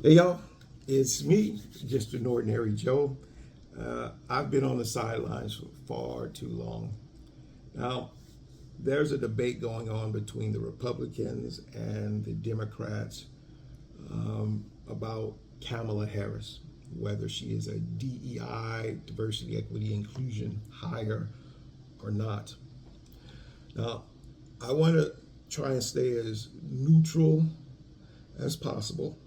Hey y'all, it's me, just an ordinary Joe. I've been on the sidelines for far too long. Now, there's a debate going on between the Republicans and the Democrats about Kamala Harris, whether she is a DEI, diversity, equity, inclusion hire or not. Now, I want to try and stay as neutral as possible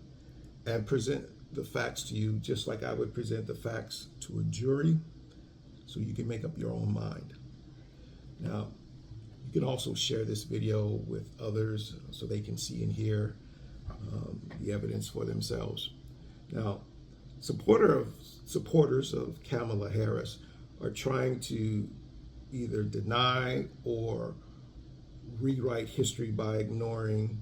and present the facts to you just like I would present the facts to a jury so you can make up your own mind. Now, you can also share this video with others so they can see and hear the evidence for themselves. Now, supporters of Kamala Harris are trying to either deny or rewrite history by ignoring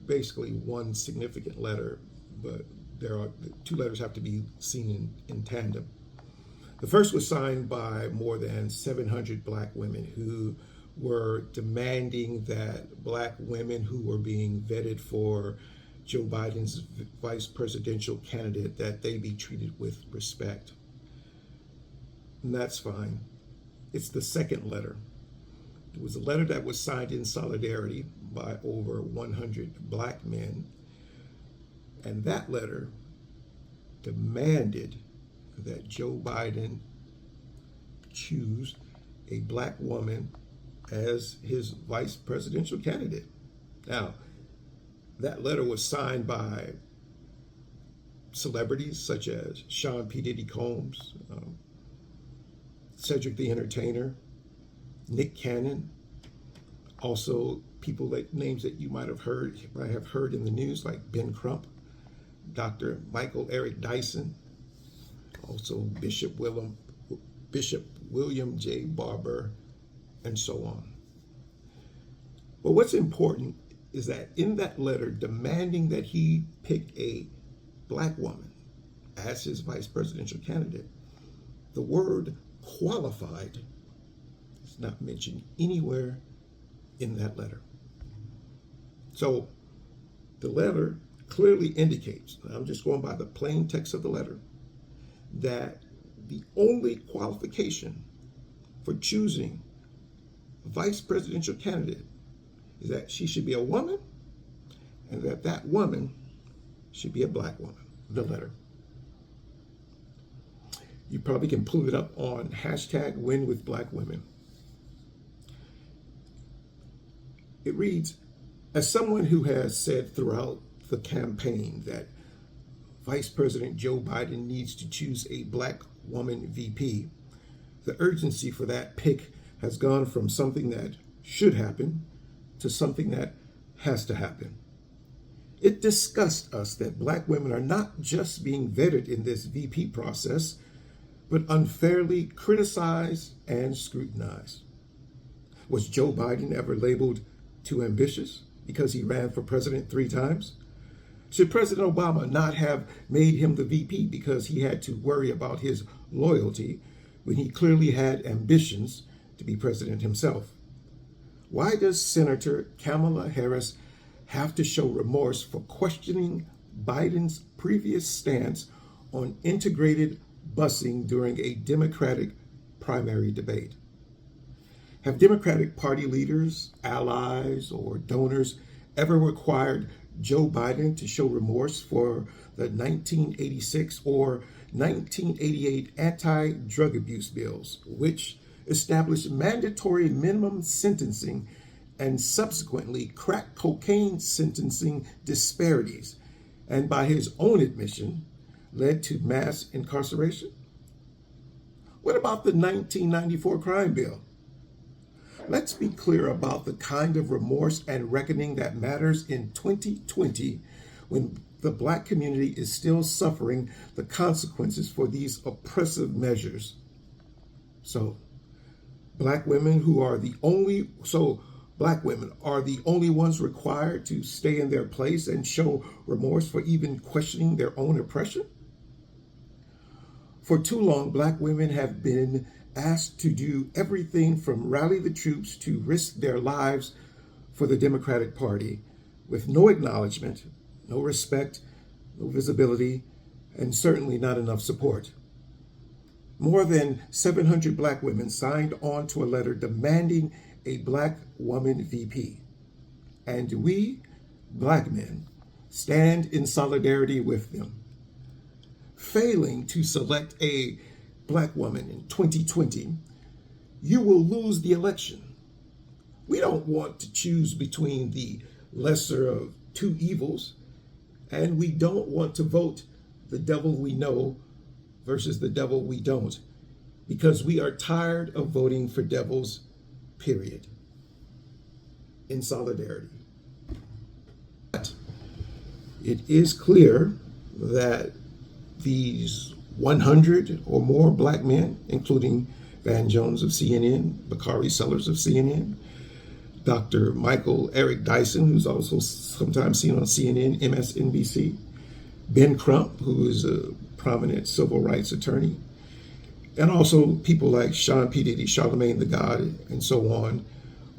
basically one significant letter, but the two letters have to be seen in tandem. The first was signed by more than 700 Black women who were demanding that Black women who were being vetted for Joe Biden's vice presidential candidate, that they be treated with respect. And that's fine. It's the second letter. It was a letter that was signed in solidarity by over 100 Black men. And that letter demanded that Joe Biden choose a Black woman as his vice presidential candidate. Now, that letter was signed by celebrities such as Sean P. Diddy Combs, Cedric the Entertainer, Nick Cannon, also names that you might have heard in the news, like Ben Crump, Dr. Michael Eric Dyson, also Bishop William J. Barber, and so on. But what's important is that in that letter demanding that he pick a Black woman as his vice presidential candidate, the word qualified is not mentioned anywhere in that letter. So the letter clearly indicates, and I'm just going by the plain text of the letter, that the only qualification for choosing a vice presidential candidate is that she should be a woman and that woman should be a Black woman, the letter. You probably can pull it up on #WinWithBlackWomen. It reads, as someone who has said throughout the campaign that Vice President Joe Biden needs to choose a Black woman VP, the urgency for that pick has gone from something that should happen to something that has to happen. It disgusts us that Black women are not just being vetted in this VP process, but unfairly criticized and scrutinized. Was Joe Biden ever labeled too ambitious because he ran for president 3 times? Should President Obama not have made him the VP because he had to worry about his loyalty when he clearly had ambitions to be president himself? Why does Senator Kamala Harris have to show remorse for questioning Biden's previous stance on integrated busing during a Democratic primary debate? Have Democratic Party leaders, allies, or donors ever required Joe Biden to show remorse for the 1986 or 1988 anti-drug abuse bills, which established mandatory minimum sentencing and subsequently crack cocaine sentencing disparities, and by his own admission, led to mass incarceration? What about the 1994 crime bill? Let's be clear about the kind of remorse and reckoning that matters in 2020 when the Black community is still suffering the consequences for these oppressive measures. So, Black women are the only ones required to stay in their place and show remorse for even questioning their own oppression? For too long, Black women have been asked to do everything from rally the troops to risk their lives for the Democratic Party, with no acknowledgement no respect, no visibility, and certainly not enough support. More than 700 black women signed on to a letter demanding a black woman VP. And we, black men, stand in solidarity with them. Failing to select a black woman in 2020, you will lose the election. We don't want to choose between the lesser of two evils, and we don't want to vote the devil we know versus the devil we don't, because we are tired of voting for devils, period. In solidarity. But it is clear that these 100 or more black men, including Van Jones of CNN, Bakari Sellers of CNN, Dr. Michael Eric Dyson, who's also sometimes seen on CNN, MSNBC, Ben Crump, who is a prominent civil rights attorney, and also people like Sean P. Diddy, Charlemagne the God, and so on,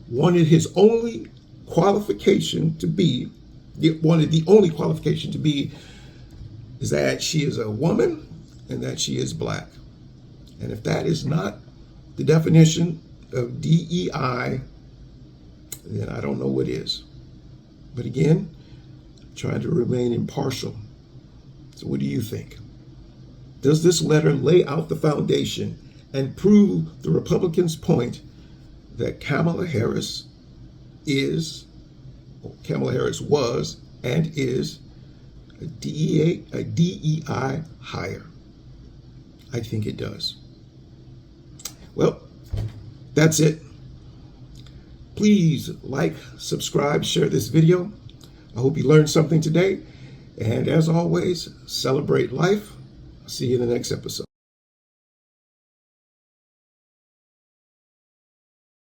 wanted the only qualification to be is that she is a woman and that she is black. And if that is not the definition of DEI, then I don't know what is. But again, trying to remain impartial. So what do you think? Does this letter lay out the foundation and prove the Republicans' point that Kamala Harris was and is a DEI hire? I think it does. Well, that's it. Please like, subscribe, share this video. I hope you learned something today. And as always, celebrate life. See you in the next episode.